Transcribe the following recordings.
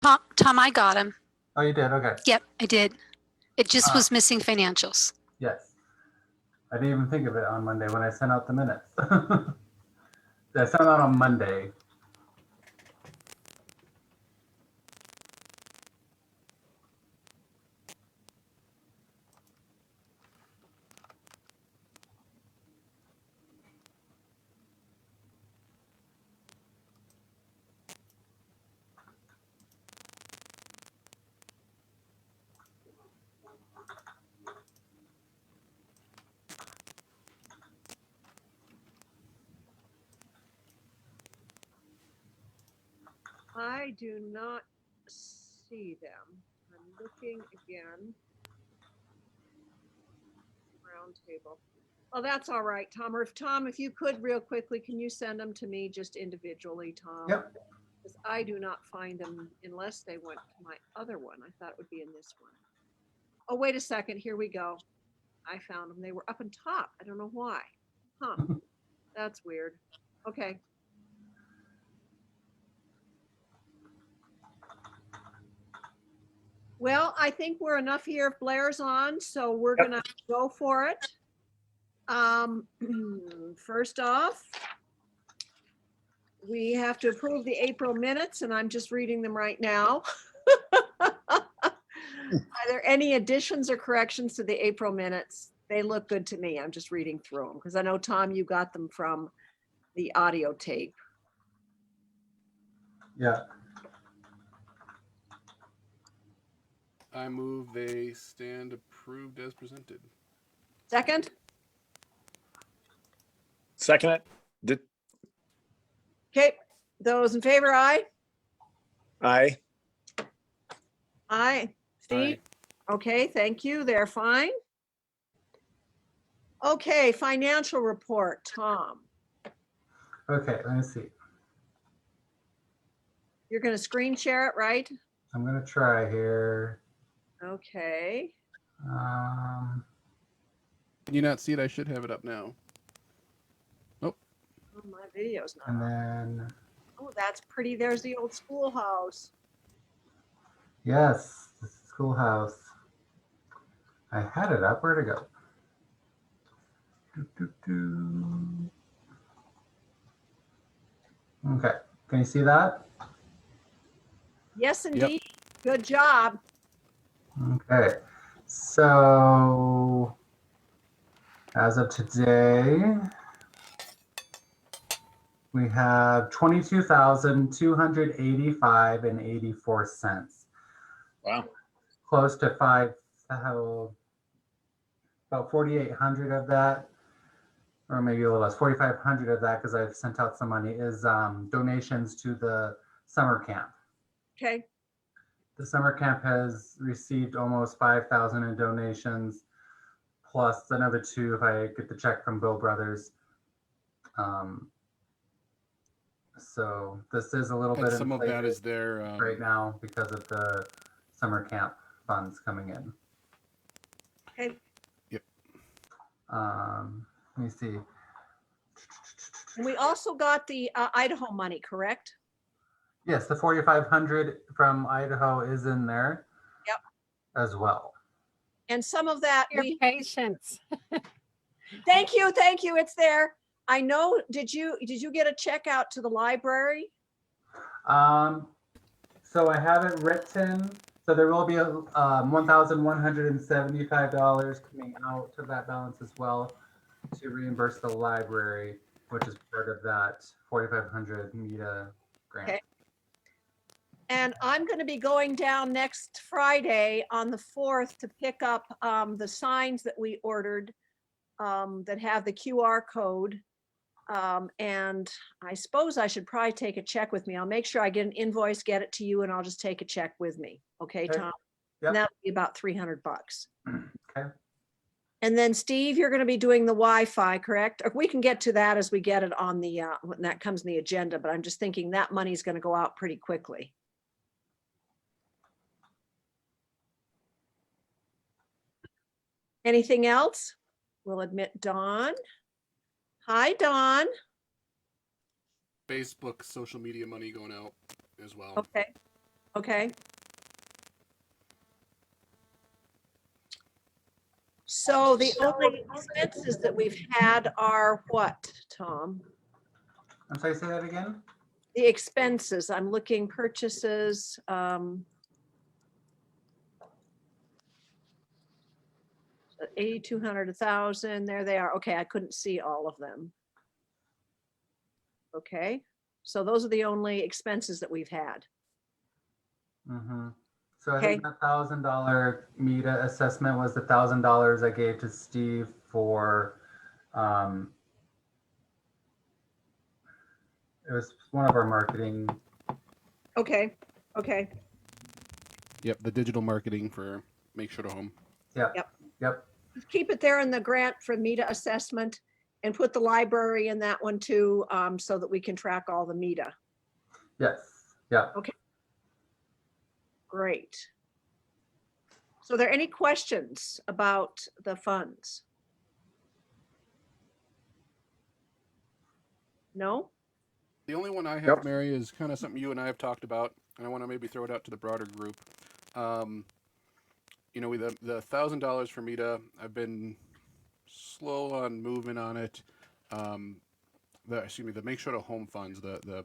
Tom, I got him. Oh, you did? Okay. Yep, I did. It just Ah. was missing financials. Yes. I didn't even think of it on Monday when I sent out the minutes. I sent it out on Monday. I do not see them. I'm looking again. Roundtable. Oh, that's all right, Tom. Or if you could real quickly, can you send them to me just individually, Tom? Yep. Because I do not find them unless they went to my other one. I thought it would be in this one. Oh, wait a second. Here we go. I found them. They were up on top. I don't know why. Huh. That's weird. Okay. Well, I think we're enough here if Blair's on, so we're gonna go for it. First off, we have to approve the April minutes, and I'm just reading them right now. Are there any additions or corrections to the April minutes? They look good to me. I'm just reading through them because I know, Tom, you got them from the audio tape. Yeah. I move they stand approved as presented. Second? Second it. Okay, those in favor, aye? Aye. Aye. Steve? Aye. Okay, thank you. They're fine. Okay, financial report, Tom. Okay, let me see. You're going to screen share it, right? I'm going to try here. Okay. Um, Can you not see it? I should have it up now. Nope. Oh, my video's not and on. then, Oh, that's pretty. There's the old schoolhouse. yes, the schoolhouse. I had it up. Where'd it go? Okay, can you see that? Yes, indeed. Yep. Good job. Okay, so as of today, we have 22,285 and 84 cents. Wow. Close to about 4,800 of that, or maybe a little less, 4,500 of that, because I've sent out some money, is donations to the summer camp. Okay. The summer camp has received almost 5,000 in donations, plus another 2 if I get the check from Bill Brothers. So this is a little bit some of that is there right now because of the summer camp funds coming in. Okay. Yep. Let me see. And we also got the Idaho money, correct? Yes, the 4,500 from Idaho is in there. Yep. As well. And some of that your patience. Thank you, it's there. I know. Did you get a check out to the library? So I have it written. So there will be a $1,175 coming out to that balance as well to reimburse the library, which is part of that 4,500 META grant. Okay. And I'm going to be going down next Friday on the 4th to pick up the signs that we ordered that have the QR code. And I suppose I should probably take a check with me. I'll make sure I get an invoice, get it to you, and I'll just take a check with me. Okay, Tom? Yep. And that'll be about $300. Okay. And then Steve, you're going to be doing the Wi-Fi, correct? Or we can get to that as we get it on the, when that comes in the agenda, but I'm just thinking that money's going to go out pretty quickly. Anything else? We'll admit Dawn. Hi, Dawn. Facebook social media money going out as well. Okay. Okay. So the only expenses that we've had are what, Tom? I'm sorry, say that again? The expenses, I'm looking purchases, 8,200, 1,000, there they are. Okay, I couldn't see all of them. Okay, so those are the only expenses that we've had. Mm-hmm. So I Okay. think that $1,000 META assessment was the $1,000 I gave to Steve for, it was one of our marketing. Okay, okay, Yep, the digital marketing for Make Choteau Home. Yep. Yep. Yep. just keep it there in the grant for META assessment and put the library in that one too, so that we can track all the META. Yes. Yep. Great. So are there any questions about the funds? No? The only one I have, Yep. Mary, is kind of something you and I have talked about, and I want to maybe throw it out to the broader group. You know, the $1,000 for META, I've been slow on moving on it. The Make Choteau Home funds, the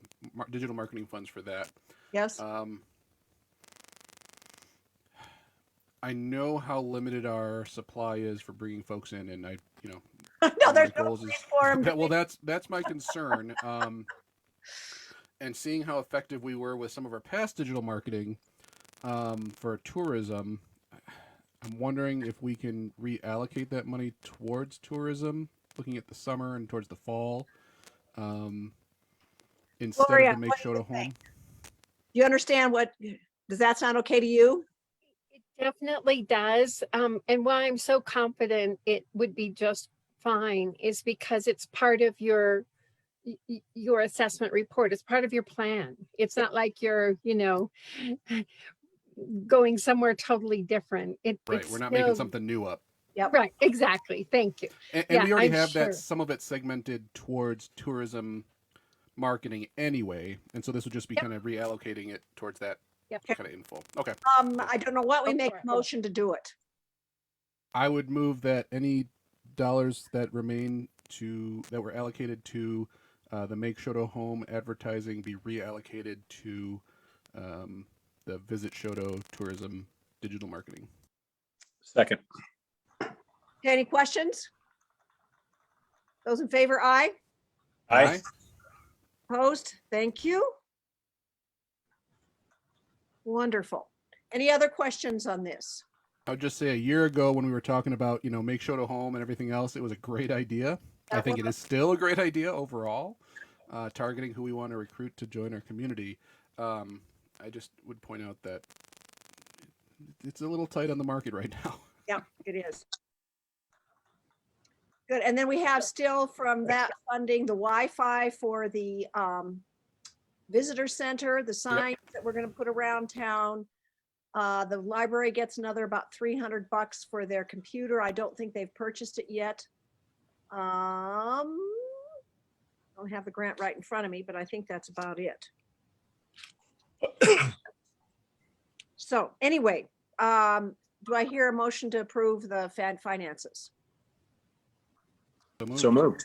digital marketing funds for that. Yes? I know how limited our supply is for bringing folks in, and No, one of there's my no goals place is for 'em to that. Well, that's my concern. And seeing how effective we were with some of our past digital marketing for tourism, I'm wondering if we can reallocate that money towards tourism, looking at the summer and towards the fall, instead Gloria, of the Make what do you Choteau Home. think? Do you understand does that sound okay to you? It definitely does. And why I'm so confident it would be just fine is because it's part of your assessment report. It's part of your plan. It's not like you're, going somewhere totally different. Right, It's we're not making still something new up. Yep. right. Exactly. Thank you. And Yeah, we already I'm have that, sure. some of it segmented towards tourism marketing anyway. And so this would just be Yep. kind of reallocating it towards that Yep. kind of info. Okay. I don't know what we Go make for it. a motion to do it. I would move that any dollars that were allocated to the Make Choteau Home advertising be reallocated to the Visit Choteau tourism digital marketing. Second. Okay, any questions? Those in favor, aye. Aye. Opposed? Thank you. Wonderful. Any other questions on this? I would just say a year ago when we were talking about, Make Choteau Home and everything else, it was a great idea. I think it is still a great idea overall, targeting who we want to recruit to join our community. I just would point out that it's a little tight on the market right now. Yeah, it is. Good. And then we have still from that funding, the Wi-Fi for the visitor center, the signs that we're going to put around town. The library gets another about $300 for their computer. I don't think they've purchased it yet. Don't have the grant right in front of me, but I think that's about it. So anyway, do I hear a motion to approve the finances? So moved.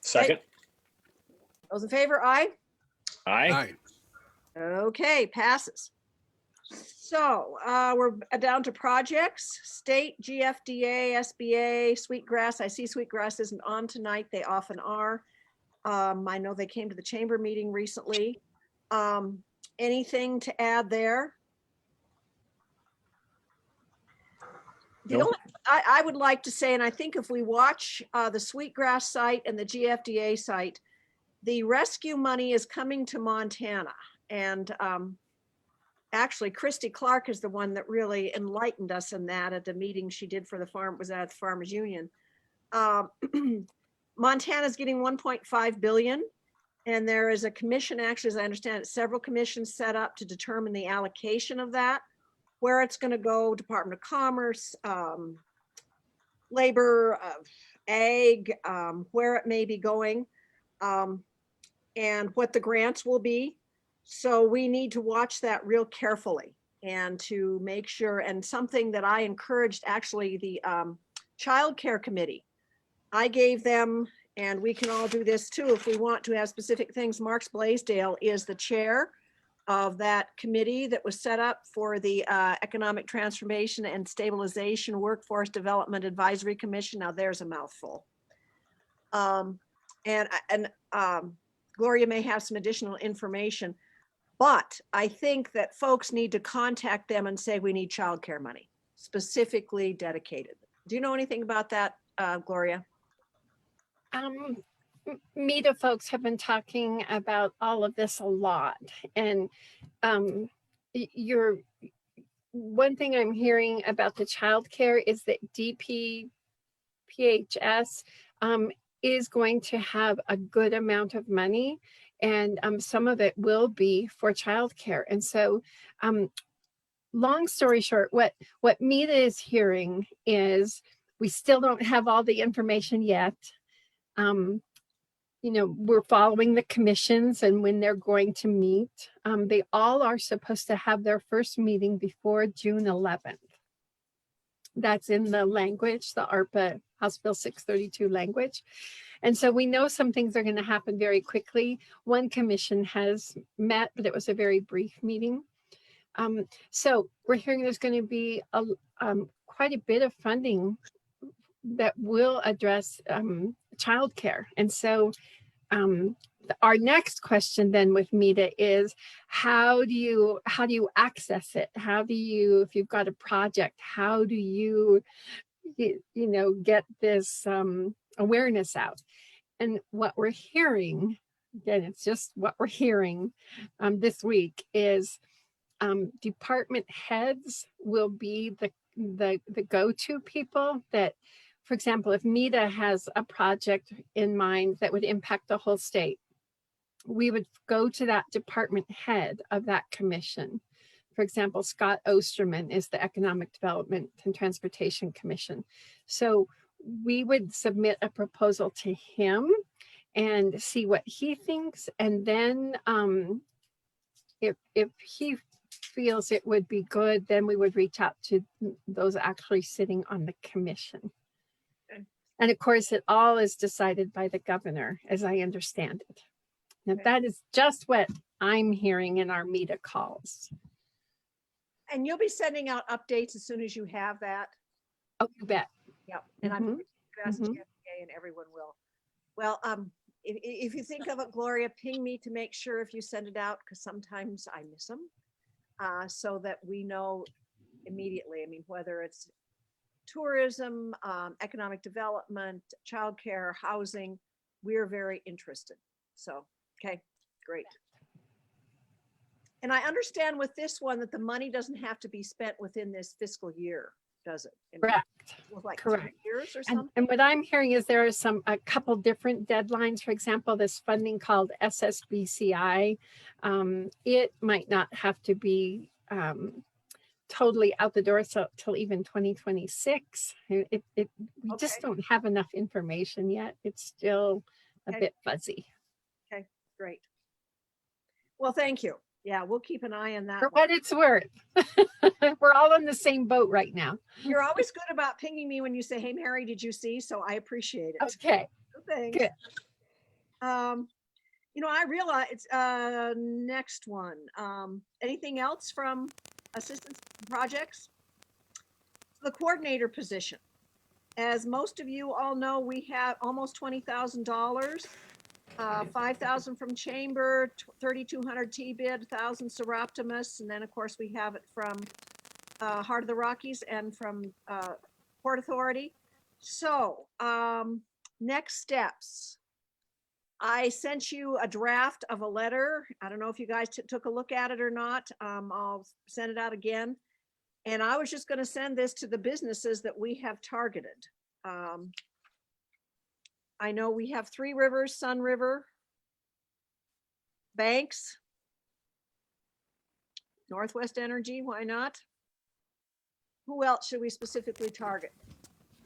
Second. Those in favor, aye? Aye. Aye. Okay, passes. So we're down to projects, state, GFDA, SBA, Sweetgrass. I see Sweetgrass isn't on tonight. They often are. I know they came to the chamber meeting recently. Anything to add there? Nope. I would like to say, and I think if we watch the Sweetgrass site and the GFDA site, the rescue money is coming to Montana. And actually, Christy Clark is the one that really enlightened us in that at the meeting she did for the Farmers Union. Montana's getting 1.5 billion. And there is a commission, actually, as I understand it, several commissions set up to determine the allocation of that, where it's going to go, Department of Commerce, Labor, Ag, where it may be going, and what the grants will be. So we need to watch that real carefully and to make sure, and something that I encouraged actually the Child Care Committee. I gave them, and we can all do this too if we want to have specific things. Marks Blaisdell is the chair of that committee that was set up for the Economic Transformation and Stabilization Workforce Development Advisory Commission. Now there's a mouthful. And Gloria may have some additional information, but I think that folks need to contact them and say, we need childcare money, specifically dedicated. Do you know anything about that, Gloria? META folks have been talking about all of this a lot, and you're one thing I'm hearing about the childcare is that DPPHS is going to have a good amount of money, and some of it will be for childcare. And so, long story short, what META is hearing is we still don't have all the information yet. You know, we're following the commissions and when they're going to meet. They all are supposed to have their first meeting before June 11th. That's in the language, the ARPA House Bill 632 language. And so we know some things are going to happen very quickly. One commission has met, but it was a very brief meeting. So we're hearing there's going to be quite a bit of funding that will address childcare. And so our next question then with META is how do you access it? How do you, if you've got a project, how do you get this awareness out? And what we're hearing, again, it's just what we're hearing this week is department heads will be the go-to people that, for example, if META has a project in mind that would impact the whole state, we would go to that department head of that commission. For example, Scott Osterman is the Economic Development and Transportation Commission. So we would submit a proposal to him and see what he thinks. And then if he feels it would be good, then we would reach out to those actually sitting on the commission. Okay. And of course, it all is decided by the governor, as I understand it. Now, Okay. that is just what I'm hearing in our META calls. And you'll be sending out updates as soon as you have that. Oh, you bet. Yep. And I'm Mhm. going to ask Mhm. FDA and everyone will. Well, if you think of it, Gloria, ping me to make sure if you send it out, because sometimes I miss them, so that we know immediately. I mean, whether it's tourism, economic development, childcare, housing, we're very interested. So, okay, great. And I understand with this one that the money doesn't have to be spent within this fiscal year, does it? I mean, Correct. like Correct. 3 years or something? And what I'm hearing is there are a couple different deadlines. For example, this funding called SSBCI, it might not have to be totally out the door till even 2026. We just Okay. don't have enough information yet. It's still a Okay. bit fuzzy. Okay, great. Well, thank you. Yeah, we'll keep an eye on that For one. what it's worth, we're all in the same boat right now. You're always good about pinging me when you say, hey, Mary, did you see? So I appreciate it. Okay, Thanks. good. I realize, next one, anything else from assistance projects? The coordinator position. As most of you all know, we have almost $20,000, 5,000 from Chamber, 3,200 T-bid, 1,000 Seroptimus, and then of course we have it from Heart of the Rockies and from Port Authority. So next steps. I sent you a draft of a letter. I don't know if you guys took a look at it or not. I'll send it out again. And I was just going to send this to the businesses that we have targeted. I know we have Three Rivers, Sun River, Banks, Northwest Energy, why not? Who else should we specifically target?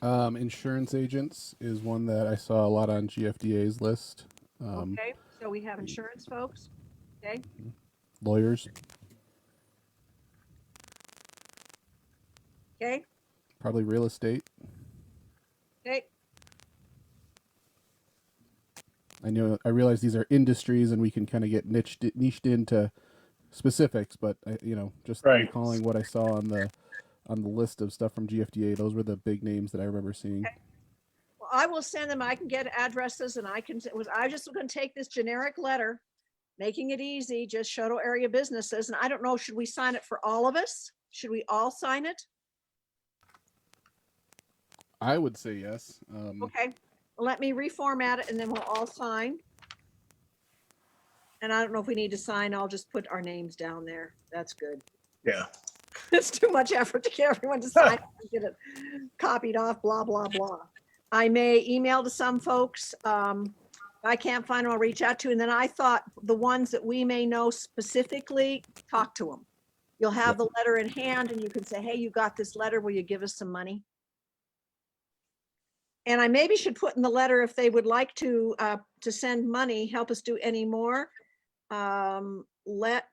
Insurance agents is one that I saw a lot on GFDA's list. Okay, so we have insurance folks. Okay. lawyers, Okay, probably real estate. okay. I realize these are industries and we can kind of get niched into specifics, but just Right. recalling what I saw on the list of stuff from GFDA, those were the big names that I remember seeing. Well, I will send them. I can get addresses and I just going to take this generic letter, making it easy, just Choteau area businesses. And I don't know, should we sign it for all of us? Should we all sign it? I would say yes. Okay, well, let me reformat it and then we'll all sign. And I don't know if we need to sign, I'll just put our names down there. That's good. Yeah. It's too much effort to get everyone to sign and get it copied off, blah, blah, blah. I may email to some folks. If I can't find them, I'll reach out to. And then I thought the ones that we may know specifically, talk to them. You'll have the letter in hand and you can say, hey, you got this letter, will you give us some money? And I maybe should put in the letter if they would like to send money, help us do any more. Let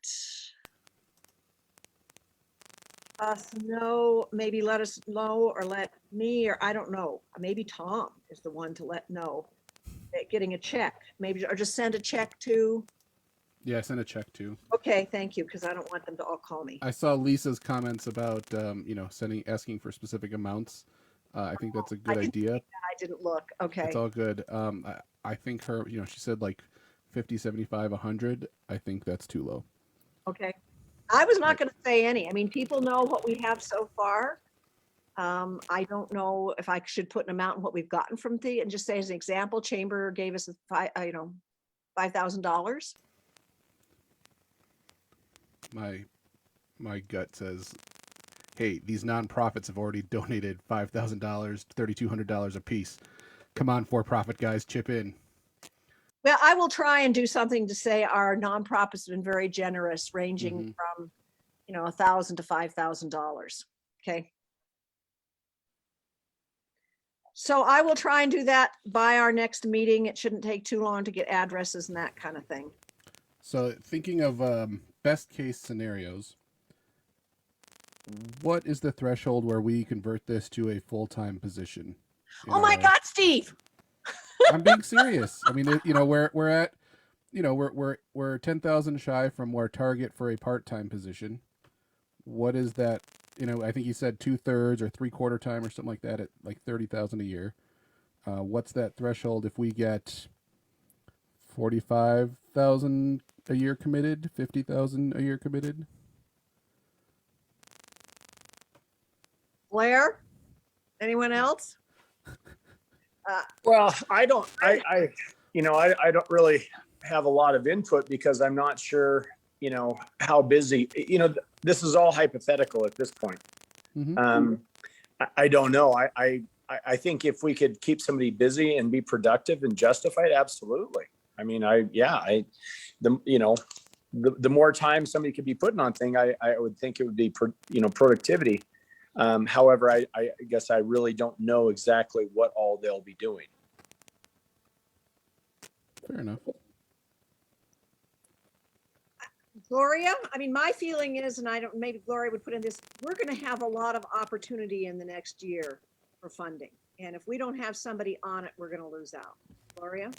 us know, maybe let us know, or let me, or I don't know, maybe Tom is the one to let know. Getting a check, maybe, or just send a check to. Yeah, I sent a check too. Okay, thank you, because I don't want them to all call me. I saw Lisa's comments about asking for specific amounts. I think that's a good idea. I didn't look. Okay. It's all good. I think her, she said like 50, 75, 100. I think that's too low. Okay. I was not going to say any. I mean, people know what we have so far. I don't know if I should put an amount in what we've gotten from the, and just say as an example, Chamber gave us $5,000. My gut says, hey, these nonprofits have already donated $5,000, $3,200 a piece. Come on, for-profit guys, chip in. Well, I will try and do something to say our nonprofits have been very generous, ranging from, $1,000 to $5,000. Okay. So I will try and do that by our next meeting. It shouldn't take too long to get addresses and that kind of thing. So thinking of best case scenarios, what is the threshold where we convert this to a full-time position? Oh my God, Steve! I'm being serious. I mean, we're at, we're 10,000 shy from our target for a part-time position. What is that? I think you said 2/3 or 3/4 time or something like that at like 30,000 a year. What's that threshold if we get 45,000 a year committed, 50,000 a year committed? Blair? Anyone else? Well, I don't really have a lot of input because I'm not sure, how busy, this is all hypothetical at this point. Mm-hmm. I don't know. I think if we could keep somebody busy and be productive and justified, absolutely. I mean, the more time somebody could be putting on thing, I would think it would be, productivity. However, I guess I really don't know exactly what all they'll be doing. Fair enough. Gloria, I mean, my feeling is, and maybe Gloria would put in this, we're going to have a lot of opportunity in the next year for funding. And if we don't have somebody on it, we're going to lose out. Gloria?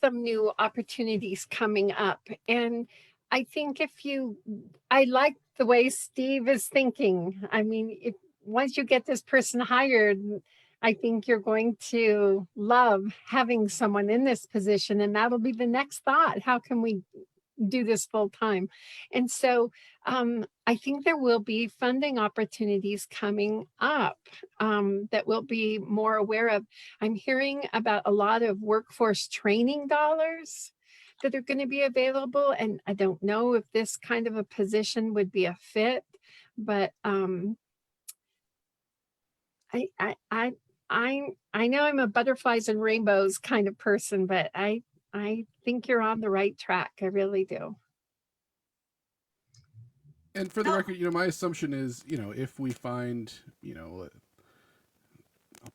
Some new opportunities coming up. And I think I like the way Steve is thinking. I mean, once you get this person hired, I think you're going to love having someone in this position, and that'll be the next thought. How can we do this full time? And so I think there will be funding opportunities coming up that we'll be more aware of. I'm hearing about a lot of workforce training dollars that are going to be available. And I don't know if this kind of a position would be a fit, but I know I'm a butterflies and rainbows kind of person, but I think you're on the right track. I really do. And for the record, my assumption is, if we find, I'll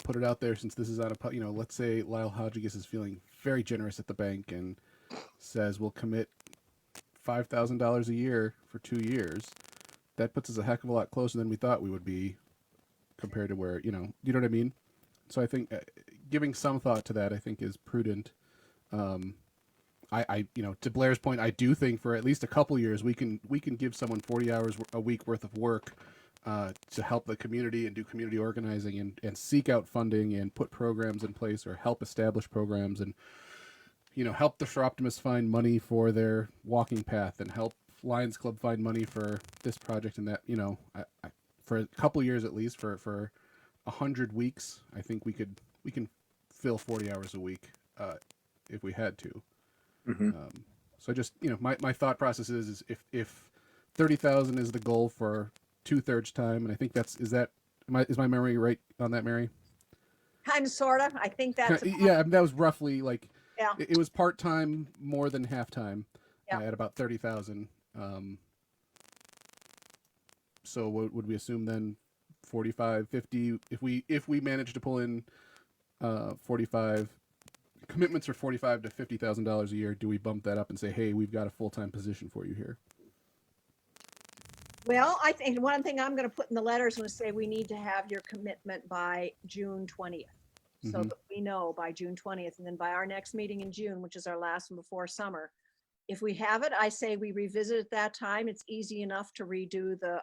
put it out there since this is out of, let's say Lyle Hodges is feeling very generous at the bank and says we'll commit $5,000 a year for 2 years, that puts us a heck of a lot closer than we thought we would be compared to where, you know what I mean? So I think giving some thought to that, I think, is prudent. To Blair's point, I do think for at least a couple years we can give someone 40 hours a week worth of work to help the community and do community organizing and seek out funding and put programs in place or help establish programs and help the For Optimists find money for their walking path and help Lions Club find money for this project and that. For a couple years at least, for 100 weeks, I think we can fill 40 hours a week if we had to. Mm-hmm. So just my thought process is if 30,000 is the goal for 2/3 time, and I think is my memory right on that, Mary? Kind of, sort of. I think that's Yeah, that was roughly like yeah. it was part time more than half time Yeah. at about 30,000. So what would we assume then? 45, 50. If we manage to pull in 45 commitments for $45,000 to $50,000 a year, do we bump that up and say, hey, we've got a full-time position for you here? Well, I think one thing I'm going to put in the letter is going to say we need to have your commitment by June 20th. So Mhm. that we know by June 20th, and then by our next meeting in June, which is our last one before summer. If we have it, I say we revisit at that time. It's easy enough to redo the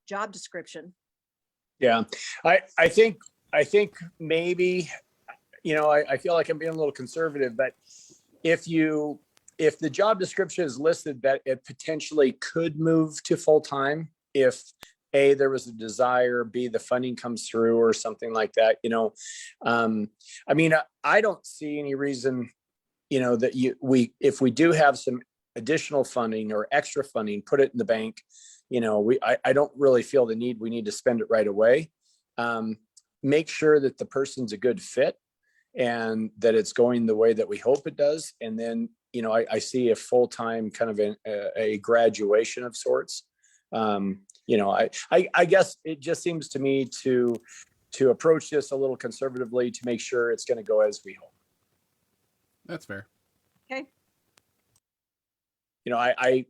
job description. Yeah, I think maybe, I feel like I'm being a little conservative, but if the job description is listed that it potentially could move to full-time, if A, there was a desire, B, the funding comes through or something like that, I don't see any reason, that if we do have some additional funding or extra funding, put it in the bank. I don't really feel the need, we need to spend it right away. Make sure that the person's a good fit and that it's going the way that we hope it does. And then, I see a full-time kind of a graduation of sorts. I guess it just seems to me to approach this a little conservatively to make sure it's going to go as we hope. That's fair. Okay.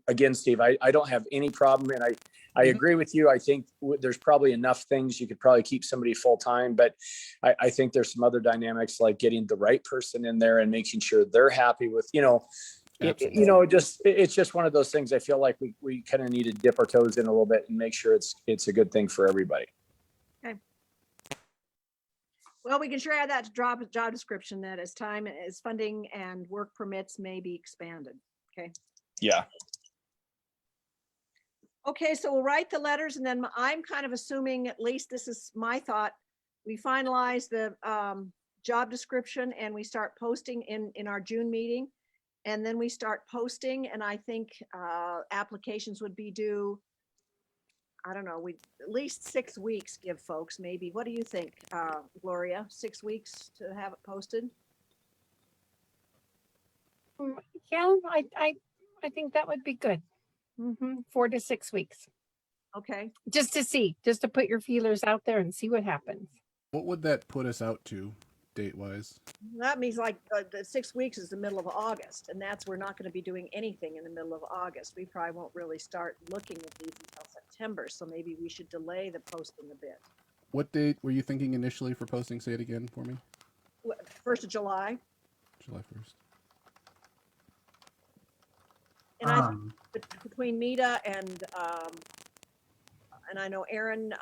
Again, Steve, I don't have any problem, and I agree with you. I think there's probably enough things you could probably keep somebody full-time, but I think there's some other dynamics like getting the right person in there and making sure they're happy with, it's just one of those things. I feel like we kind of need to dip our toes in a little bit and make sure it's a good thing for everybody. Okay. Well, we can sure add that to job description that as time, as funding and work permits may be expanded. Okay. Yeah. Okay, so we'll write the letters, and then I'm kind of assuming, at least this is my thought, we finalize the job description and we start posting in our June meeting. And then we start posting, and I think applications would be due, I don't know, we at least 6 weeks give folks maybe. What do you think, Gloria? 6 weeks to have it posted? Yeah, I think that would be good. 4 to 6 weeks. Okay. Just to put your feelers out there and see what happens. What would that put us out to date-wise? That means like the 6 weeks is the middle of August, and we're not going to be doing anything in the middle of August. We probably won't really start looking at these until September, so maybe we should delay the posting a bit. What date were you thinking initially for posting? Say it again for me. 1st of July. July 1st. And I think between Mita and I know Aaron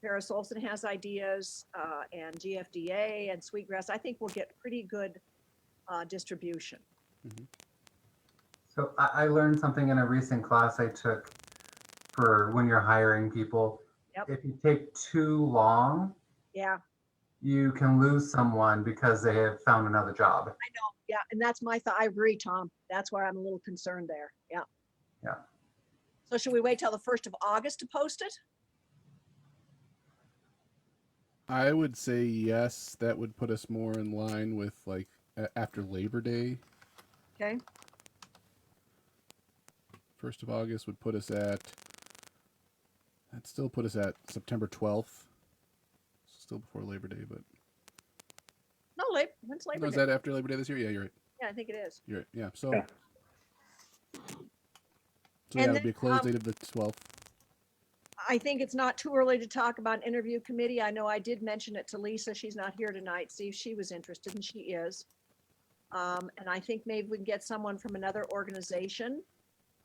Paris Olson has ideas, and GFDA and Sweetgrass, I think we'll get pretty good distribution. Mm-hmm. So I learned something in a recent class I took for when you're hiring people. Yep. If you take too long, Yeah, you can lose someone because they have found another job. I know. Yeah, and that's my thought. I agree, Tom. That's why I'm a little concerned there. Yeah. Yeah. So should we wait till the 1st of August to post it? I would say yes. That would put us more in line with like after Labor Day. Okay. 1st of August would put us at. That'd still put us at September 12th. Still before Labor Day, but. No, when's Labor No, is Day? that after Labor Day this year? Yeah, you're right. Yeah, I think it is. Yeah. So, Yeah. so yeah, And it would be a then, close date of the 12th. I think it's not too early to talk about interview committee. I know I did mention it to Lisa. She's not here tonight. See if she was interested, and she is. And I think maybe we can get someone from another organization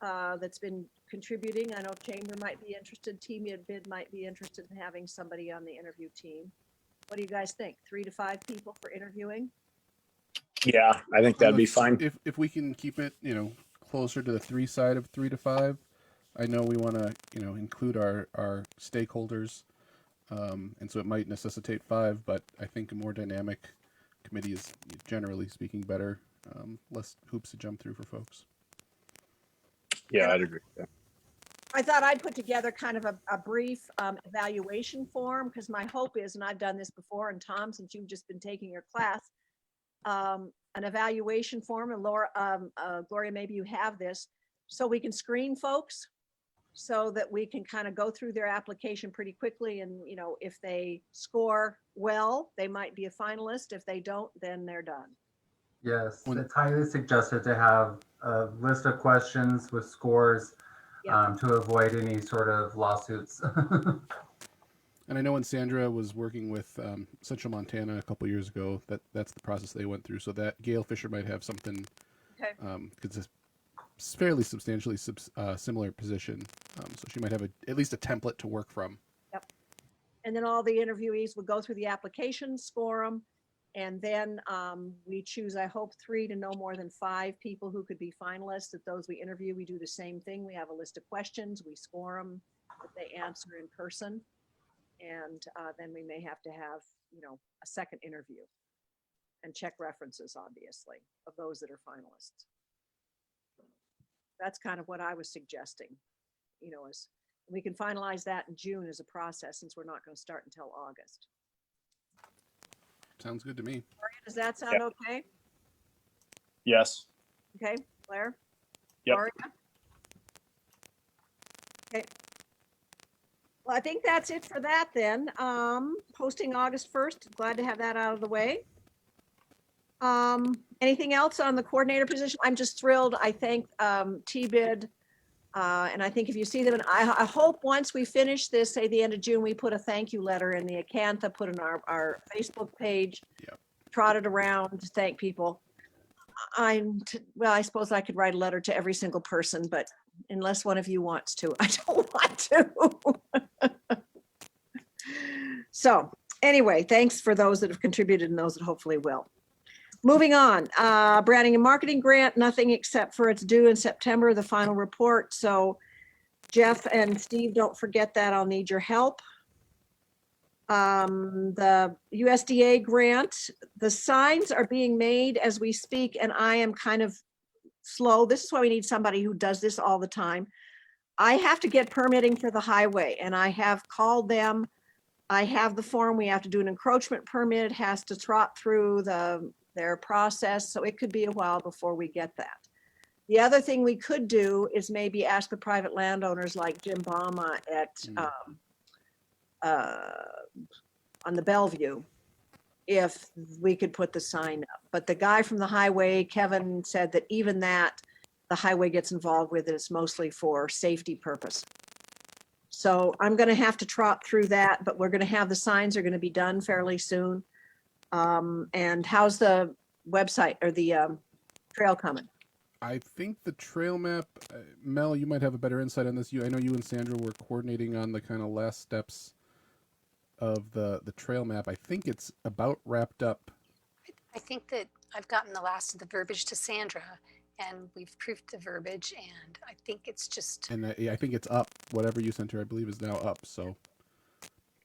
that's been contributing. I know Chamber might be interested. Team Bid might be interested in having somebody on the interview team. What do you guys think? 3 to 5 people for interviewing? Yeah, I think that'd be Let's- fine. If we can keep it, closer to the 3 side of 3 to 5. I know we want to, include our stakeholders, and so it might necessitate 5. But I think a more dynamic committee is, generally speaking, better. Less hoops to jump through for folks. Yeah, I'd agree with that. I thought I'd put together kind of a brief evaluation form, because my hope is, and I've done this before, and Tom, since you've just been taking your class, an evaluation form, and Laura, Gloria, maybe you have this, so we can screen folks, so that we can kind of go through their application pretty quickly, and if they score well, they might be a finalist. If they don't, then they're done. Yes, When- it's highly suggested to have a list of questions with scores Yeah. to avoid any sort of lawsuits. And I know when Sandra was working with Central Montana a couple years ago, that's the process they went through. So that Gail Fisher might have something, Okay. because it's a fairly substantially similar position. So she might have at least a template to work from. And then all the interviewees would go through the application, score them, and then we choose, I hope, 3 to no more than 5 people who could be finalists. At those we interview, we do the same thing. We have a list of questions, we score them, if they answer in person. And then we may have to have, a second interview and check references, obviously, of those that are finalists. That's kind of what I was suggesting, is we can finalize that in June as a process, since we're not going to start until August. Sounds good to me. Does that sound okay? Yes. Okay, Blair? Yep. Gloria? Okay. Well, I think that's it for that then. Posting August 1st, glad to have that out of the way. Anything else on the coordinator position? I'm just thrilled. I thank T-Bid. And I think if you see them, and I hope once we finish this, say the end of June, we put a thank you letter in the Acantha, put in our Facebook page, Yep. trot it around to thank people. Well, I suppose I could write a letter to every single person, but unless one of you wants to, I don't want to. So anyway, thanks for those that have contributed and those that hopefully will. Moving on, branding and marketing grant, nothing except for it's due in September, the final report. So Jeff and Steve, don't forget that. I'll need your help. The USDA grant, the signs are being made as we speak, and I am kind of slow. This is why we need somebody who does this all the time. I have to get permitting for the highway, and I have called them. I have the form. We have to do an encroachment permit. It has to trot through their process, so it could be a while before we get that. The other thing we could do is maybe ask the private landowners like Jim Bama at on the Bellevue if we could put the sign up. But the guy from the highway, Kevin, said that even that, the highway gets involved with it. It's mostly for safety purpose. So I'm going to have to trot through that, but we're going to have the signs are going to be done fairly soon. And how's the website or the trail coming? I think the trail map, Mel, you might have a better insight on this. I know you and Sandra were coordinating on the kind of last steps of the trail map. I think it's about wrapped up. I think that I've gotten the last of the verbiage to Sandra, and we've proofed the verbiage, and I think it's just. And I think it's up. Whatever you sent her, I believe, is now up. So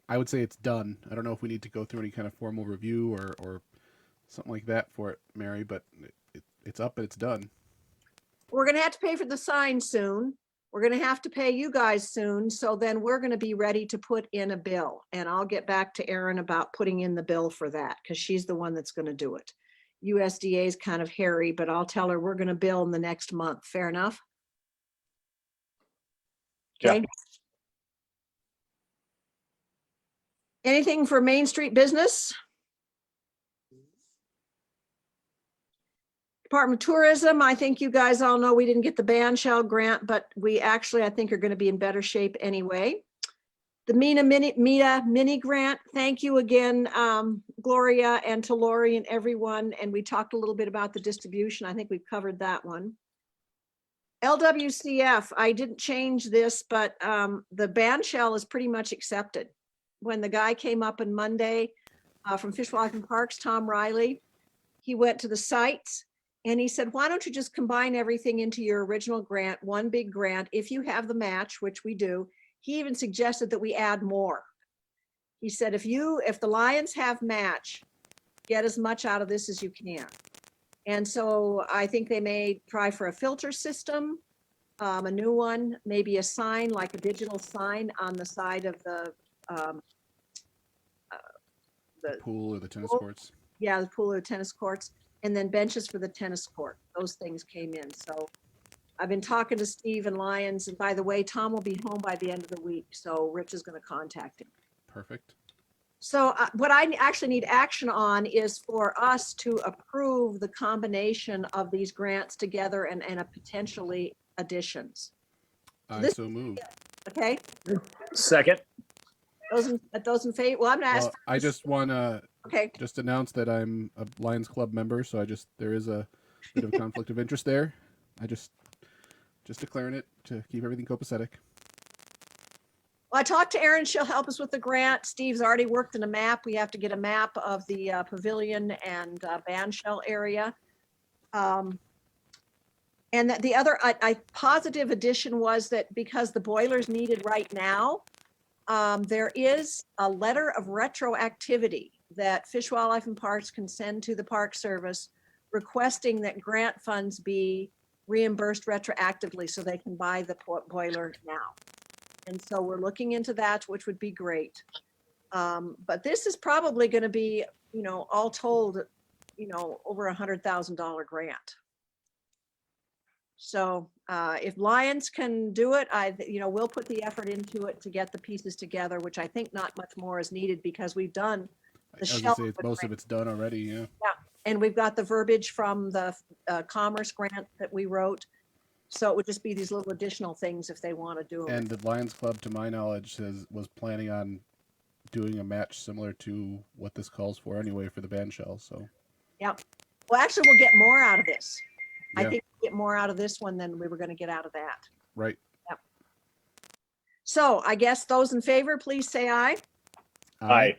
I would say it's done. I don't know if we need to go through any kind of formal review or something like that for it, Mary, but it's up and it's done. We're going to have to pay for the sign soon. We're going to have to pay you guys soon. So then we're going to be ready to put in a bill. And I'll get back to Erin about putting in the bill for that, because she's the one that's going to do it. USDA is kind of hairy, but I'll tell her we're going to bill in the next month. Fair enough? Yeah. Okay. Anything for Main Street business? Department of Tourism, I think you guys all know we didn't get the band shell grant, but we actually, I think, are going to be in better shape anyway. The MENA mini grant, thank you again, Gloria and to Lori and everyone. And we talked a little bit about the distribution. I think we've covered that one. LWCF, I didn't change this, but the band shell is pretty much accepted. When the guy came up on Monday from Fish, Wildlife and Parks, Tom Riley, he went to the sites and he said, why don't you just combine everything into your original grant, one big grant, if you have the match, which we do. He even suggested that we add more. He said, if the Lions have match, get as much out of this as you can. And so I think they may try for a filter system, a new one, maybe a sign, like a digital sign on the side of the Pool or the tennis pool. courts. Yeah, the pool or tennis courts, and then benches for the tennis court. Those things came in. So I've been talking to Steve and Lyons, and by the way, Tom will be home by the end of the week, so Rich is going to contact him. Perfect. So what I actually need action on is for us to approve the combination of these grants together and a potentially additions. So move. Okay, Second. those in favor. Well, I'm going to ask. Well, I just want to Okay, just announce that I'm a Lions Club member, so there is a bit of a conflict of interest there. I just declaring it to keep everything copacetic. well, I talked to Erin. She'll help us with the grant. Steve's already worked in a map. We have to get a map of the pavilion and band shell area. And that the other positive addition was that because the boiler's needed right now, there is a letter of retroactivity that Fish, Wildlife and Parks can send to the Park Service requesting that grant funds be reimbursed retroactively so they can buy the boiler now. And so we're looking into that, which would be great. But this is probably going to be, all told, over $100,000 grant. So if Lions can do it, we'll put the effort into it to get the pieces together, which I think not much more is needed because we've done I the was shell. gonna say most of it's done already. Yeah. And we've got the verbiage from the Commerce grant that we wrote. So it would just be these little additional things if they want to do them. And the Lions Club, to my knowledge, was planning on doing a match similar to what this calls for anyway for the band shell. So. Yep. Well, actually, we'll get more out of this. Yeah. I think we'll get more out of this one than we were going to get out of that. Right. Yep. So I guess those in favor, please say aye. Aye.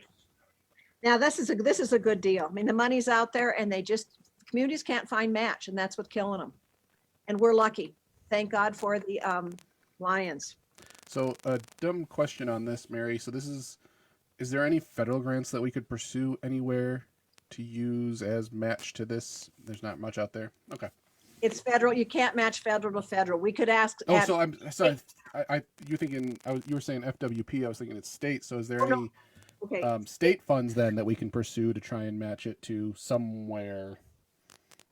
Now this is a good deal. I mean, the money's out there, and communities can't find match, and that's what's killing them. And we're lucky. Thank God for the Lions. So a dumb question on this, Mary. So is there any federal grants that we could pursue anywhere to use as match to this? There's not much out there. Okay. It's federal. You can't match federal to federal. We could ask. Oh, so I'm sorry. You were saying FWP. I was thinking it's state. So is there any Okay. state funds then that we can pursue to try and match it to somewhere?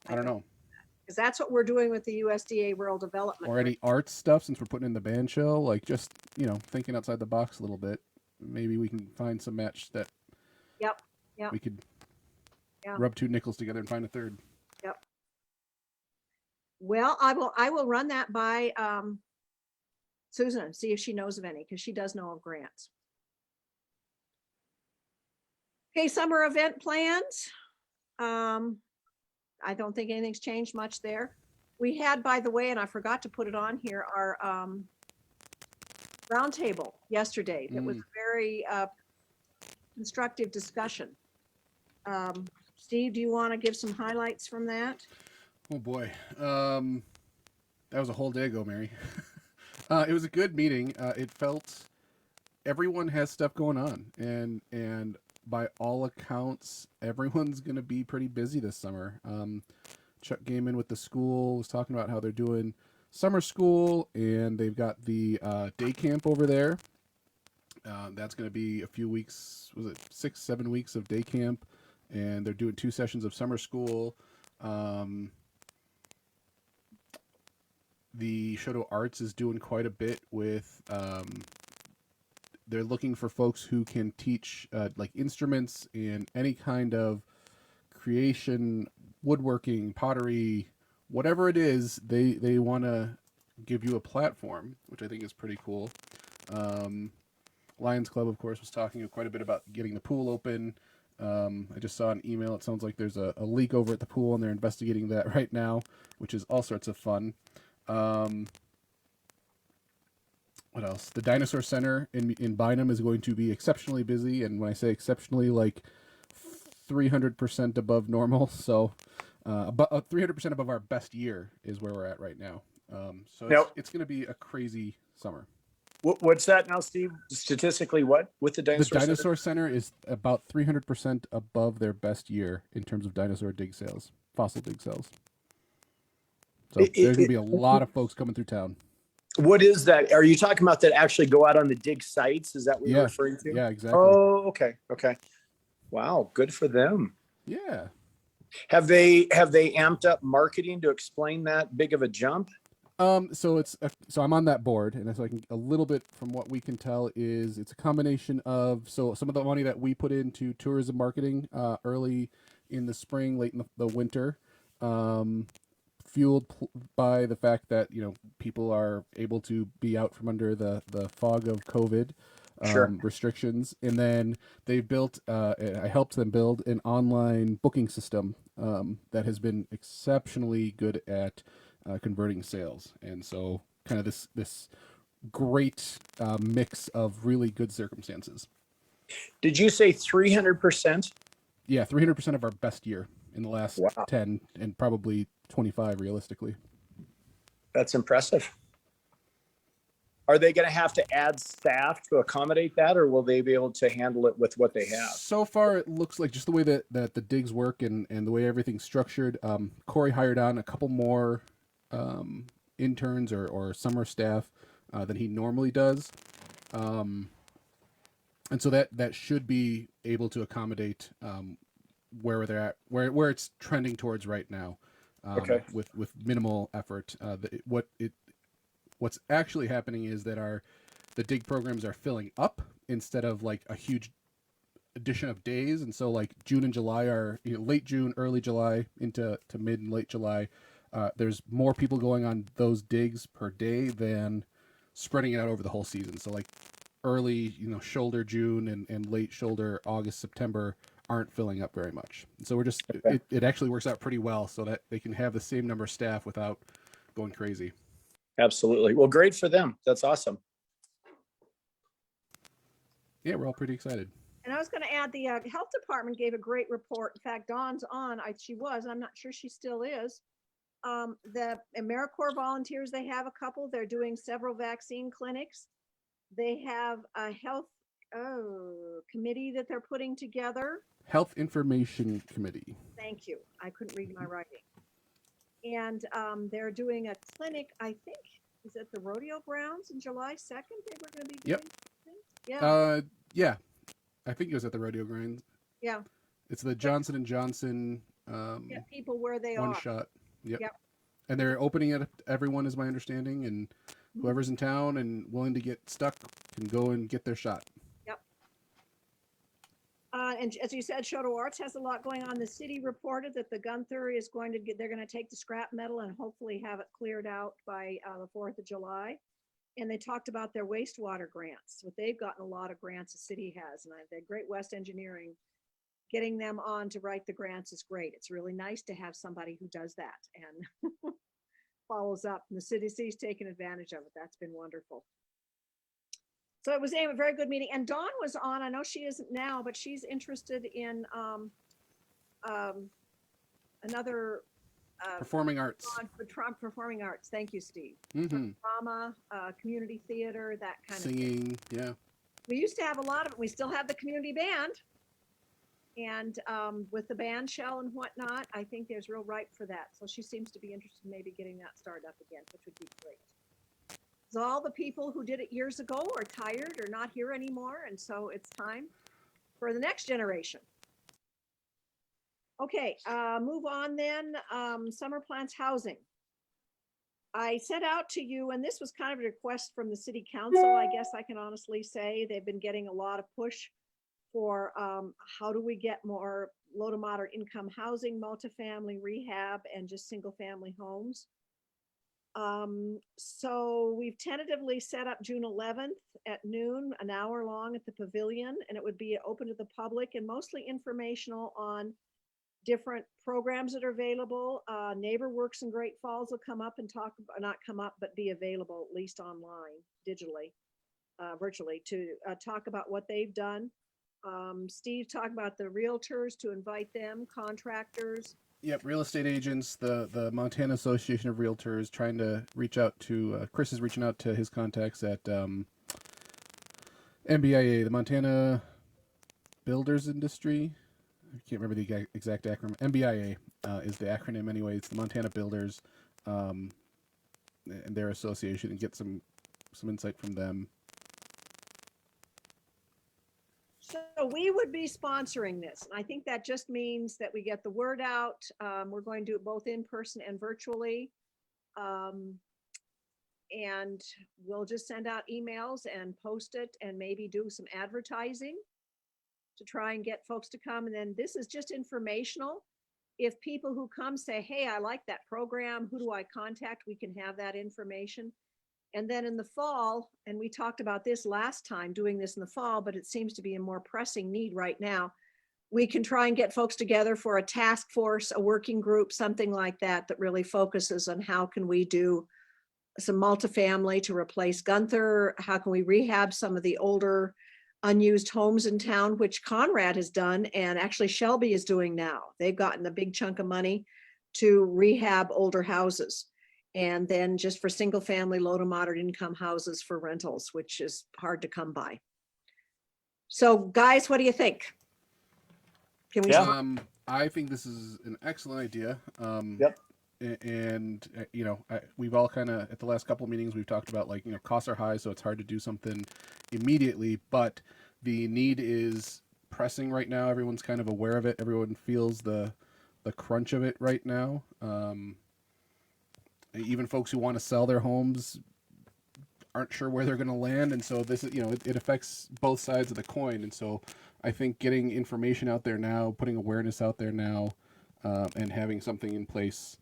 I don't know. Because that's what we're doing with the USDA Rural Development. Or any arts stuff, since we're putting in the band shell, like just, thinking outside the box a little bit. Maybe we can find some match that Yep. we could Yeah. rub two nickels together and find a third. Yep. Well, I will run that by Susan and see if she knows of any, because she does know of grants. Okay, summer event plans. I don't think anything's changed much there. We had, by the way, and I forgot to put it on here, our roundtable yesterday. That was a very constructive discussion. Steve, do you want to give some highlights from that? Oh boy. That was a whole day ago, Mary. It was a good meeting. It felt everyone has stuff going on, and by all accounts, everyone's going to be pretty busy this summer. Chuck Gaiman with the school was talking about how they're doing summer school, and they've got the day camp over there. That's going to be a few weeks, 6-7 weeks of day camp, and they're doing 2 sessions of summer school. The Choteau Arts is doing quite a bit with, they're looking for folks who can teach like instruments and any kind of creation woodworking, pottery, whatever it is, they want to give you a platform, which I think is pretty cool. Um, Lions Club, of course, was talking quite a bit about getting the pool open. I just saw an email. It sounds like there's a leak over at the pool, and they're investigating that right now, which is all sorts of fun. Um, what else? The Dinosaur Center in Bynum is going to be exceptionally busy, and when I say exceptionally, like 300% above normal. So, about 300% above our best year is where we're at right now. So Now, it's going to be a crazy summer. what's that now, Steve? Statistically, what with the The dinosaur center? Dinosaur Center is about 300% above their best year in terms of dinosaur dig sales, fossil dig sales. So It- there's it- going to be it- a lot of folks coming through town. What is that? Are you talking about that actually go out on the dig sites? Is that what you're Yeah, referring to? yeah, exactly. Oh, okay. Okay. Wow. Good for them. Yeah. Have they amped up marketing to explain that big of a jump? So so I'm on that board, and so I can a little bit from what we can tell is it's a combination of so some of the money that we put into tourism marketing early in the spring, late in the winter, um, fueled by the fact that people are able to be out from under the fog of COVID Sure. restrictions, and then they've built. I helped them build an online booking system that has been exceptionally good at converting sales, and so kind of this great mix of really good circumstances. Did you say 300%? Yeah, 300% of our best year in the last Wow. 10 and probably 25 realistically. That's impressive. Are they going to have to add staff to accommodate that, or will they be able to handle it with what they have? So far, it looks like just the way that the digs work and the way everything's structured. Corey hired on a couple more interns or summer staff than he normally does. And so that should be able to accommodate where they're at, where it's trending towards right now, Okay. with minimal effort. What's actually happening is that the dig programs are filling up instead of like a huge addition of days, and so like June and July are late June, early July into mid and late July. There's more people going on those digs per day than spreading it out over the whole season. So like early, shoulder June and late shoulder August, September aren't filling up very much. So we're just Okay. it actually works out pretty well so that they can have the same number of staff without going crazy. Absolutely. Well, great for them. That's awesome. Yeah, we're all pretty excited. And I was going to add the health department gave a great report. In fact, Dawn's on. She was. I'm not sure she still is. The AmeriCorps volunteers, they have a couple. They're doing several vaccine clinics. They have a health committee that they're putting together. Health Information Committee. Thank you. I couldn't read my writing. And they're doing a clinic, I think, is it the rodeo grounds in July 2nd? They were going to be doing. Yep. Yeah. Yeah. I think it was at the rodeo grounds. Yeah. It's the Johnson and Johnson Get people where they one are. shot. Yep. Yep. And they're opening it up to everyone, is my understanding, and whoever's in town and willing to get stuck can go and get their shot. Yep. And as you said, Choteau Arts has a lot going on. The city reported that the Gunther is they're going to take the scrap metal and hopefully have it cleared out by the 4th of July. And they talked about their wastewater grants. But they've gotten a lot of grants the city has, and the Great West Engineering, getting them on to write the grants is great. It's really nice to have somebody who does that and follows up. And the city's taken advantage of it. That's been wonderful. So it was a very good meeting. And Dawn was on. I know she isn't now, but she's interested in another Performing arts. performing arts. Thank you, Steve. Mm-hmm. Drama, community theater, that kind of thing. Singing. Yeah. We used to have a lot of it. We still have the community band. And with the band shell and whatnot, I think there's real ripe for that. So she seems to be interested in maybe getting that started up again, which would be great. So all the people who did it years ago are tired or not here anymore. And so it's time for the next generation. Okay, move on then. Summer Plants Housing. I sent out to you, and this was kind of a request from the city council, I guess I can honestly say. They've been getting a lot of push for how do we get more low to moderate income housing, multifamily rehab, and just single family homes. So we've tentatively set up June 11th at noon, an hour long at the pavilion, and it would be open to the public and mostly informational on different programs that are available. Neighbor Works in Great Falls will come up and talk, not come up, but be available at least online, digitally, virtually, to talk about what they've done. Steve talked about the realtors, to invite them, contractors. Yep, real estate agents, the Montana Association of Realtors, trying to reach out to Chris is reaching out to his contacts at MBIA, the Montana Builders Industry. I can't remember the exact acronym. MBIA is the acronym anyway. It's the Montana Builders and their association, and get some insight from them. So we would be sponsoring this. And I think that just means that we get the word out. We're going to do it both in person and virtually. And we'll just send out emails and post it and maybe do some advertising to try and get folks to come. And then this is just informational. If people who come say, hey, I like that program, who do I contact? We can have that information. And then in the fall, and we talked about this last time, doing this in the fall, but it seems to be a more pressing need right now. We can try and get folks together for a task force, a working group, something like that, that really focuses on how can we do some multifamily to replace Gunther? How can we rehab some of the older unused homes in town, which Conrad has done, and actually Shelby is doing now. They've gotten a big chunk of money to rehab older houses. And then just for single family, low to moderate income houses for rentals, which is hard to come by. So guys, what do you think? Can we? Yeah. I think this is an excellent idea. Yep. And you know, we've all kind of, at the last couple of meetings, we've talked about, like, you know, costs are high, so it's hard to do something immediately, but the need is pressing right now. Everyone's kind of aware of it. Everyone feels the crunch of it right now. Even folks who want to sell their homes aren't sure where they're going to land, and so this is, you know, it affects both sides of the coin. And so I think getting information out there now, putting awareness out there now, and having something in place,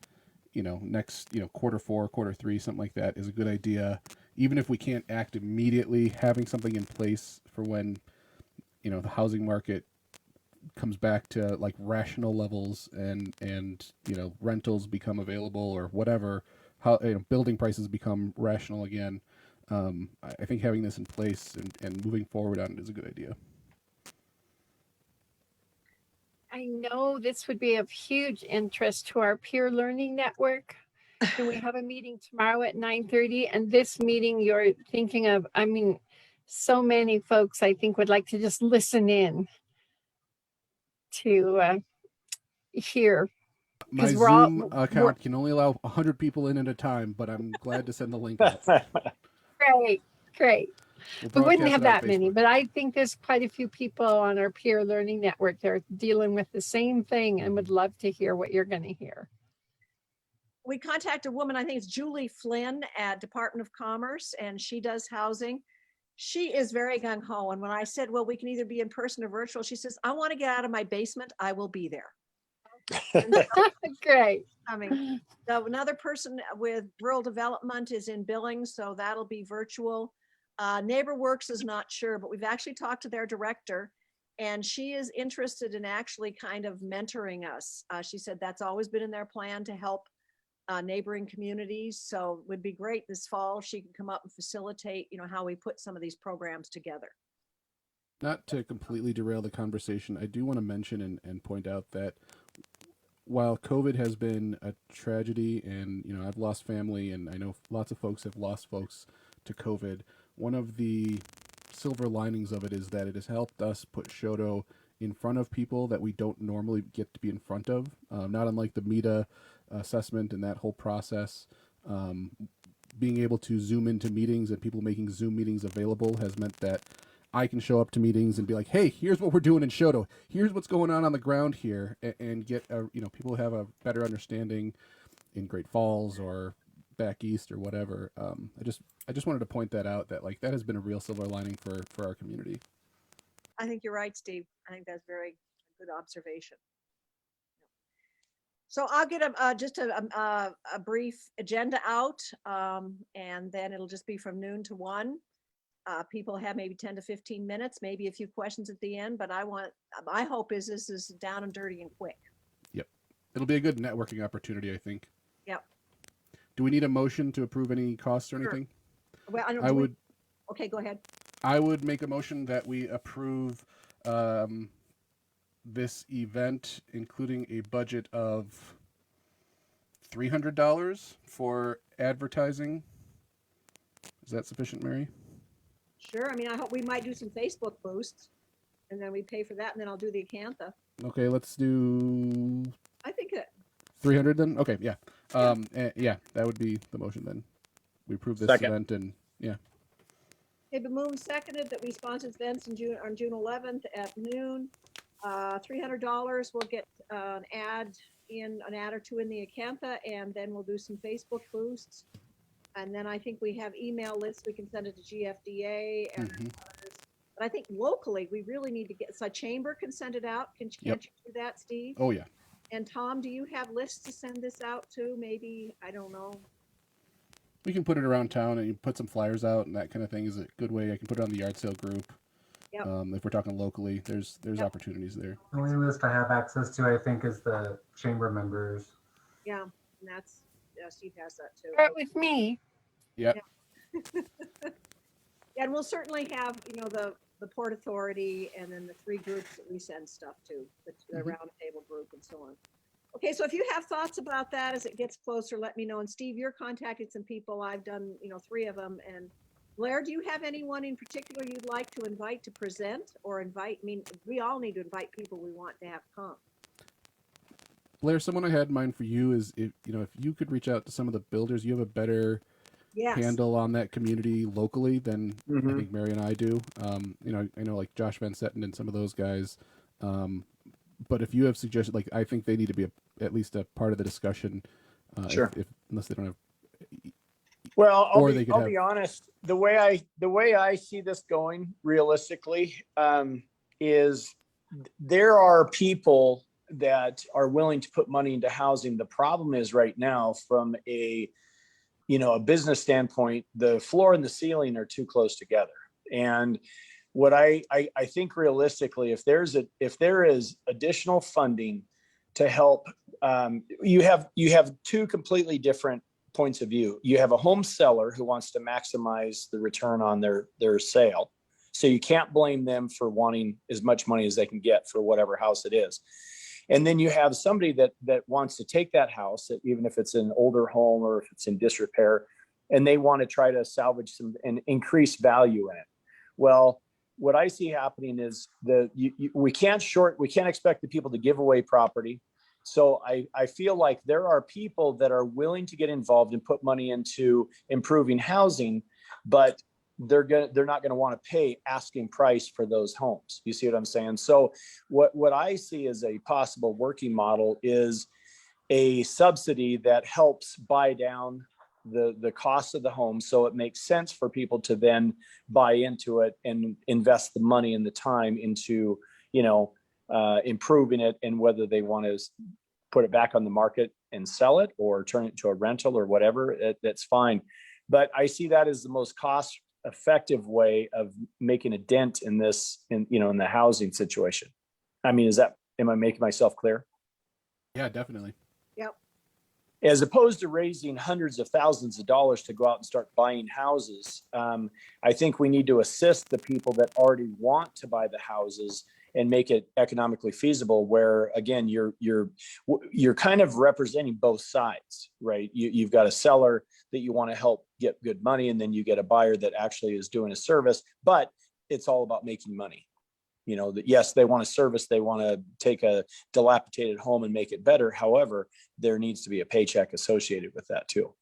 you know, next, you know, Q4, Q3, something like that, is a good idea. Even if we can't act immediately, having something in place for when, you know, the housing market comes back to like rational levels, and you know, rentals become available or whatever, how, you know, building prices become rational again. I think having this in place and moving forward on it is a good idea. I know this would be of huge interest to our peer learning network. And we have a meeting tomorrow at 9:30. And this meeting you're thinking of, I mean, so many folks I think would like to just listen in to hear. My We're all, Zoom account can only allow 100 people in at a time, but I'm glad to send the link out. great. We'll We wouldn't broadcast have it on that many, Facebook. but I think there's quite a few people on our peer learning network that are dealing with the same thing and would love to hear what you're going to hear. We contacted a woman, I think it's Julie Flynn at Department of Commerce, and she does housing. She is very gung-ho. And when I said, well, we can either be in person or virtual, she says, I want to get out of my basement. I will be there. Great. I mean, another person with rural development is in Billings, so that'll be virtual. Neighbor Works is not sure, but we've actually talked to their director, and she is interested in actually kind of mentoring us. She said that's always been in their plan to help neighboring communities. So it would be great this fall if she can come up and facilitate, you know, how we put some of these programs together. Not to completely derail the conversation, I do want to mention and point out that while COVID has been a tragedy, and, you know, I've lost family, and I know lots of folks have lost folks to COVID, one of the silver linings of it is that it has helped us put Choteau in front of people that we don't normally get to be in front of. Not unlike the META assessment and that whole process. Being able to Zoom into meetings and people making Zoom meetings available has meant that I can show up to meetings and be like, hey, here's what we're doing in Choteau. Here's what's going on the ground here, and get, you know, people have a better understanding in Great Falls or back east or whatever. I just wanted to point that out, that like that has been a real silver lining for our community. I think you're right, Steve. I think that's very good observation. So I'll get just a brief agenda out, and then it'll just be from noon to 1. People have maybe 10 to 15 minutes, maybe a few questions at the end, but my hope is this is down and dirty and quick. Yep. It'll be a good networking opportunity, I think. Yep. Do we need a motion to approve any costs or Sure. anything? Well, I would. Okay, go ahead. I would make a motion that we approve this event, including a budget of $300 for advertising. Is that sufficient, Mary? Sure. I mean, I hope we might do some Facebook boosts, and then we pay for that, and then I'll do the Acantha. Okay, let's do I think it. 300 then. Okay, yeah, yeah, that would be the motion then. We approve this Second. event, and yeah, It's been moved and seconded that we sponsor events on June 11th at noon. $300. We'll get an ad or two in the Acantha, and then we'll do some Facebook boosts. And then I think we have email lists. We can send it to GFDA and others. But I think locally, we really need to get, so chamber can send it out. Can't you do that, Steve? oh yeah. And Tom, do you have lists to send this out to? Maybe, I don't know. We can put it around town and you put some flyers out and that kind of thing is a good way. I can put it on the yard sale group. Yep. If we're talking locally, there's Yep. opportunities there. The only list I have access to, I think, is the chamber members. Yeah, and that's, Steve has that too. Start with me. Yep. And we'll certainly have, the Port Authority and then the 3 groups that we send stuff to, the round table group and so on. Okay, so if you have thoughts about that as it gets closer, let me know. And Steve, you're contacted some people. I've done, 3 of them. And Blair, do you have anyone in particular you'd like to invite to present or invite? I mean, we all need to invite people we want to have come. Blair, someone I had in mind for you is if you could reach out to some of the builders, you have a better handle on that community locally than I think Mary and I do. I know like Josh Van Setten and some of those guys. But if you have suggested, like, I think they need to be at least a part of the discussion. Sure. Unless they don't have. Well, I'll have... be honest. The way I see this going realistically is there are people that are willing to put money into housing. The problem is right now, from a business standpoint, the floor and the ceiling are too close together. And what I think realistically, if there is additional funding to help, you have 2 completely different points of view. You have a home seller who wants to maximize the return on their sale. So you can't blame them for wanting as much money as they can get for whatever house it is. And then you have somebody that wants to take that house, even if it's an older home or if it's in disrepair, and they want to try to salvage some and increase value in it. Well, what I see happening is we can't expect the people to give away property. So I feel like there are people that are willing to get involved and put money into improving housing, but they're not going to want to pay asking price for those homes. You see what I'm saying? So what I see as a possible working model is a subsidy that helps buy down the cost of the home, so it makes sense for people to then buy into it and invest the money and the time into improving it, and whether they want to put it back on the market and sell it or turn it into a rental or whatever, that's fine. But I see that as the most cost effective way of making a dent in this, in the housing situation. I mean, am I making myself clear? Yeah, definitely. Yep. As opposed to raising hundreds of thousands of dollars to go out and start buying houses. I think we need to assist the people that already want to buy the houses and make it economically feasible, where again, you're kind of representing both sides, right? You've got a seller that you want to help get good money, and then you get a buyer that actually is doing a service, but it's all about making money. That yes, they want a service, they want to take a dilapidated home and make it better. However, there needs to be a paycheck associated with that too.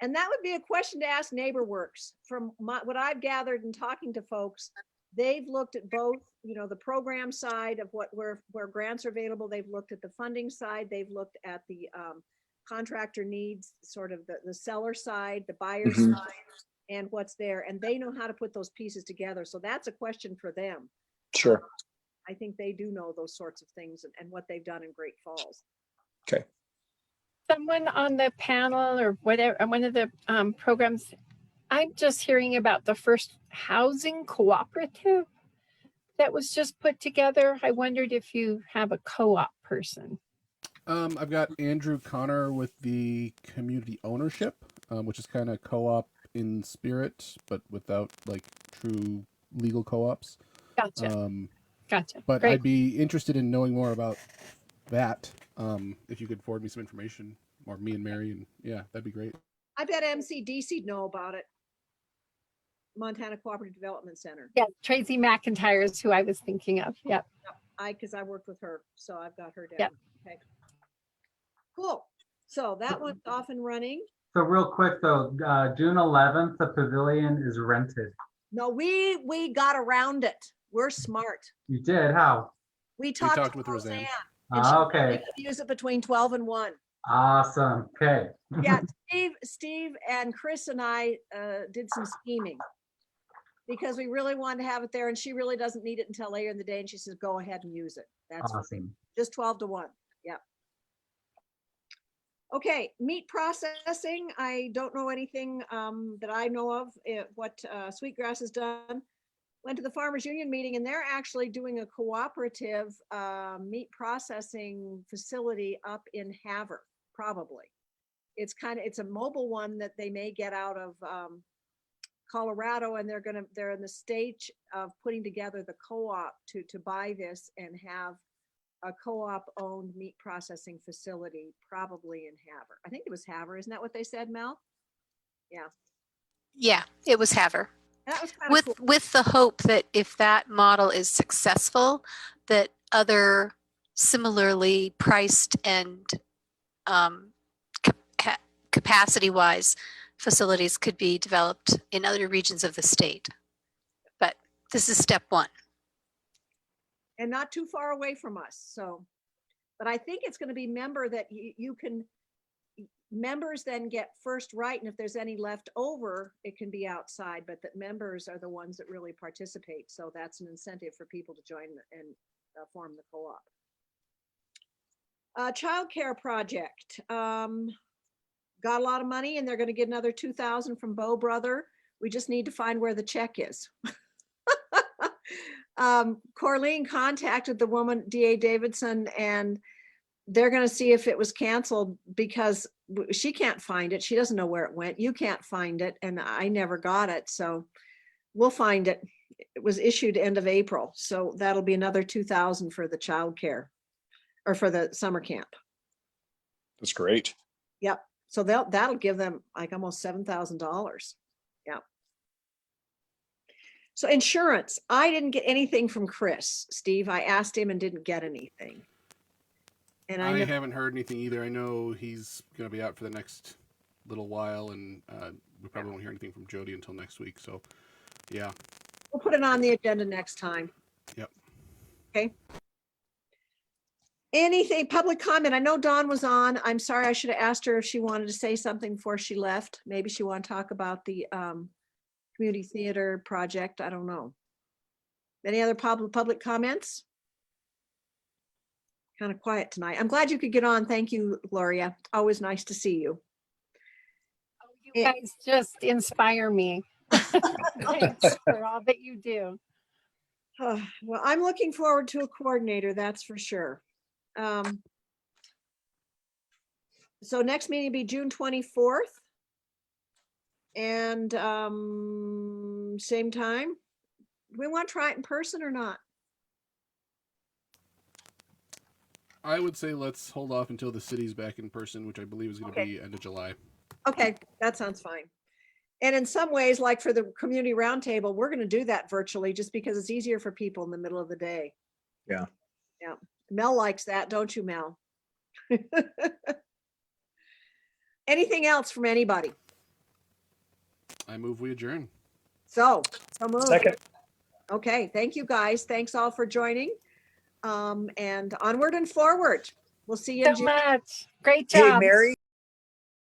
And that would be a question to ask NeighborWorks. From what I've gathered in talking to folks, they've looked at both, the program side of where grants are available. They've looked at the funding side. They've looked at the contractor needs, sort of the seller side, the buyer side. and what's there, and they know how to put those pieces together. So that's a question for them. Sure. I think they do know those sorts of things and what they've done in Great Falls. Okay. Someone on the panel or whatever, one of the programs, I'm just hearing about the first housing cooperative that was just put together. I wondered if you have a co-op person. I've got Andrew Connor with the community ownership, which is kind of co-op in spirit, but without like true legal co-ops. Gotcha. Gotcha. But Great. I'd be interested in knowing more about that. If you could forward me some information, or me and Mary, and yeah, that'd be great. I bet MCDC'd know about it. Montana Cooperative Development Center. Yeah, Tracy McIntyre is who I was thinking of. Yep. Because I worked with her, so I've got her down. Yep. Okay. Cool. So that one's off and running. So real quick though, June 11th, the pavilion is rented. No, we got around it. We're smart. You did? How? We talked talked to with Roseanne. Roseanne. And she Okay. we could use it between 12 and 1. Awesome. Okay. Yeah, Steve and Chris and I did some scheming because we really wanted to have it there, and she really doesn't need it until later in the day, and she says, go ahead and use it. That's fine. Awesome. Just 12 to 1. Yep. Okay, meat processing. I don't know anything that I know of what Sweetgrass has done. Went to the Farmers Union meeting, and they're actually doing a cooperative meat processing facility up in Havre, probably. It's a mobile one that they may get out of Colorado, and they're in the stage of putting together the co-op to buy this and have a co-op owned meat processing facility, probably in Havre. I think it was Havre. Isn't that what they said, Mel? Yeah. Yeah, it was Haver. That was kind of cool. With the hope that if that model is successful, that other similarly priced and capacity-wise facilities could be developed in other regions of the state. But this is step one. And not too far away from us. So, but I think it's going to be member that members then get first right. And if there's any left over, it can be outside, but that members are the ones that really participate. So that's an incentive for people to join and form the co-op. Childcare project. Got a lot of money, and they're going to get another 2,000 from Bow Brother. We just need to find where the check is. Corleen contacted the woman, DA Davidson, and they're going to see if it was canceled because she can't find it. She doesn't know where it went. You can't find it, and I never got it. So we'll find it. It was issued end of April. So that'll be another 2,000 for the childcare or for the summer camp. That's great. Yep. So that'll give them like almost $7,000. Yeah. So insurance, I didn't get anything from Chris, Steve. I asked him and didn't get anything. And I haven't heard anything either. I know he's going to be out for the next little while, and we probably won't hear anything from Jody until next week. So, yeah. We'll put it on the agenda next time. Yep. Okay. Anything, public comment? I know Dawn was on. I'm sorry, I should have asked her if she wanted to say something before she left. Maybe she wanted to talk about the community theater project. I don't know. Any other public comments? Kind of quiet tonight. I'm glad you could get on. Thank you, Gloria. Always nice to see you. Oh, you guys just inspire me. Thanks for all that you do. Well, I'm looking forward to a coordinator, that's for sure. So next meeting will be June 24th. And same time. Do we want to try it in person or not? I would say let's hold off until the city's back in person, which I believe is going to be end of July. Okay, that sounds fine. And in some ways, like for the community roundtable, we're going to do that virtually just because it's easier for people in the middle of the day. Yeah. Yeah. Mel likes that, don't you, Mel? Anything else from anybody? I move we adjourn. So moved. Second. Okay, thank you guys. Thanks all for joining. And onward and forward. We'll see you in So June. much. Great Hey, job. Mary,